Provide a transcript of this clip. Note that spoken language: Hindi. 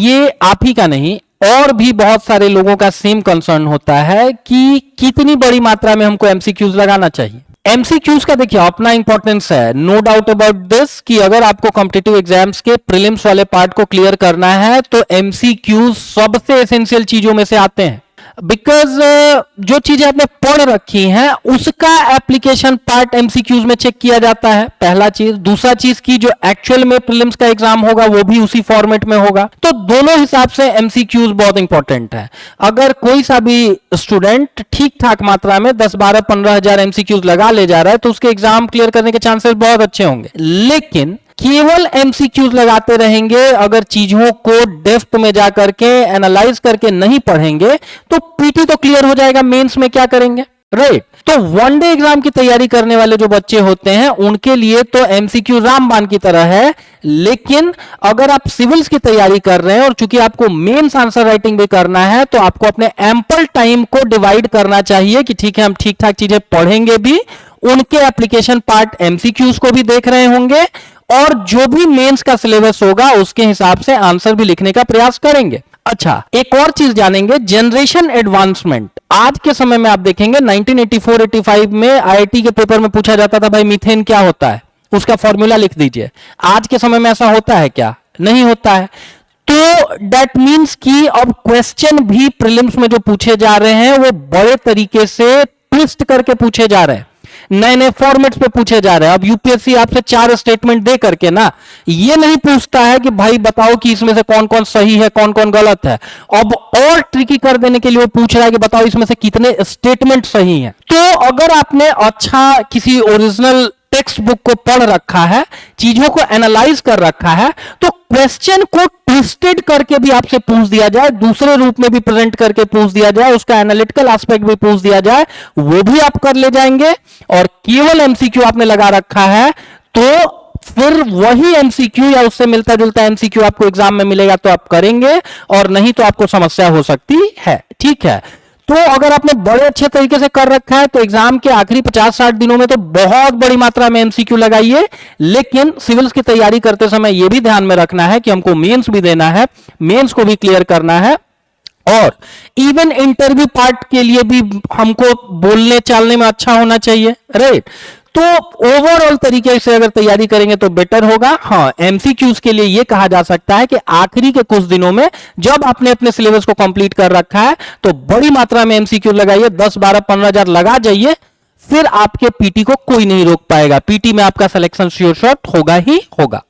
ये आप ही का नहीं और भी बहुत सारे लोगों का सेम कंसर्न होता है कि कितनी बड़ी मात्रा में हमको एमसीक्यूज लगाना चाहिए। एमसीक्यूज का देखिए अपना इंपॉर्टेंस है, नो डाउट अबाउट दिस, कि अगर आपको कॉम्पिटिटिव एग्जाम्स के प्रीलिम्स वाले पार्ट को क्लियर करना है तो एमसीक्यूज सबसे एसेंशियल चीजों में से आते हैं। बिकॉज जो चीजें आपने पढ़ रखी हैं उसका एप्लीकेशन पार्ट एमसीक्यूज में चेक किया जाता है, पहला चीज। दूसरा चीज की जो एक्चुअल में प्रीलिम्स का एग्जाम होगा वो भी उसी फॉर्मेट में होगा। तो दोनों हिसाब से एमसीक्यूज बहुत इंपॉर्टेंट है। अगर कोई सा भी स्टूडेंट ठीक ठाक मात्रा में 10, 12, 15 हजार एमसीक्यूज लगा ले जा रहा है तो उसके एग्जाम क्लियर करने के चांसेस बहुत अच्छे होंगे। लेकिन केवल एमसीक्यूज लगाते रहेंगे, अगर चीजों को डेप्थ में जाकर के एनालाइज करके नहीं पढ़ेंगे तो पीटी तो क्लियर हो जाएगा, मेंस में क्या करेंगे, राइट। तो वनडे एग्जाम की तैयारी करने वाले जो बच्चे होते हैं उनके लिए तो एमसीक्यू रामबाण की तरह है। लेकिन अगर आप सिविल्स की तैयारी कर रहे हैं और चूंकि आपको मेंस आंसर राइटिंग भी करना है तो आपको अपने एम्पल टाइम को डिवाइड करना चाहिए कि ठीक है हम ठीक ठाक चीजें पढ़ेंगे भी, उनके एप्लीकेशन पार्ट एमसीक्यूज को भी देख रहे होंगे और जो भी मेंस का सिलेबस होगा उसके हिसाब से आंसर भी लिखने का प्रयास करेंगे। अच्छा, एक और चीज जानेंगे, जनरेशन एडवांसमेंट। आज के समय में आप देखेंगे 1984-85 में आईआईटी के पेपर में पूछा जाता था भाई मीथेन क्या होता है, उसका फॉर्मूला लिख दीजिए। आज के समय में ऐसा होता है क्या? नहीं होता है। तो दैट मींस कि अब क्वेश्चन भी प्रीलिम्स में जो पूछे जा रहे हैं वो बड़े तरीके से ट्विस्ट करके पूछे जा रहे हैं, नए नए फॉर्मेट्स पे पूछे जा रहे हैं। अब यूपीएससी आपसे 4 स्टेटमेंट दे करके ना ये नहीं पूछता है कि भाई बताओ कि इसमें से कौन कौन सही है कौन कौन गलत है। अब और ट्रिकी कर देने के लिए वो पूछ रहा है कि बताओ इसमें से कितने स्टेटमेंट सही हैं। तो अगर आपने अच्छा किसी ओरिजिनल टेक्स्ट बुक को पढ़ रखा है, चीजों को एनालाइज कर रखा है, तो क्वेश्चन को ट्विस्टेड करके भी आपसे पूछ दिया जाए, दूसरे रूप में भी प्रेजेंट करके पूछ दिया जाए, उसका एनालिटिकल एस्पेक्ट भी पूछ दिया जाए, वो भी आप कर ले जाएंगे। और केवल एमसीक्यू आपने लगा रखा है तो फिर वही एमसीक्यू या उससे मिलता जुलता एमसीक्यू आपको एग्जाम में मिलेगा तो आप करेंगे, और नहीं तो आपको समस्या हो सकती है। ठीक है, तो अगर आपने बड़े अच्छे तरीके से कर रखा है तो एग्जाम के आखिरी 50-60 दिनों में तो बहुत बड़ी मात्रा में एमसीक्यू लगाइए। लेकिन सिविल्स की तैयारी करते समय यह भी ध्यान में रखना है कि हमको मेंस भी देना है, मेंस को भी क्लियर करना है, और इवन इंटरव्यू पार्ट के लिए भी हमको बोलने चालने में अच्छा होना चाहिए, राइट। तो ओवरऑल तरीके से अगर तैयारी करेंगे तो बेटर होगा। हाँ, एमसीक्यूज के लिए यह कहा जा सकता है कि आखिरी के कुछ दिनों में जब आपने अपने सिलेबस को कंप्लीट कर रखा है तो बड़ी मात्रा में एमसीक्यू लगाइए, 10, 12, 15 हजार लगा जाइए, फिर आपके पीटी को कोई नहीं रोक पाएगा। पीटी में आपका सिलेक्शन श्योर शॉट होगा ही होगा।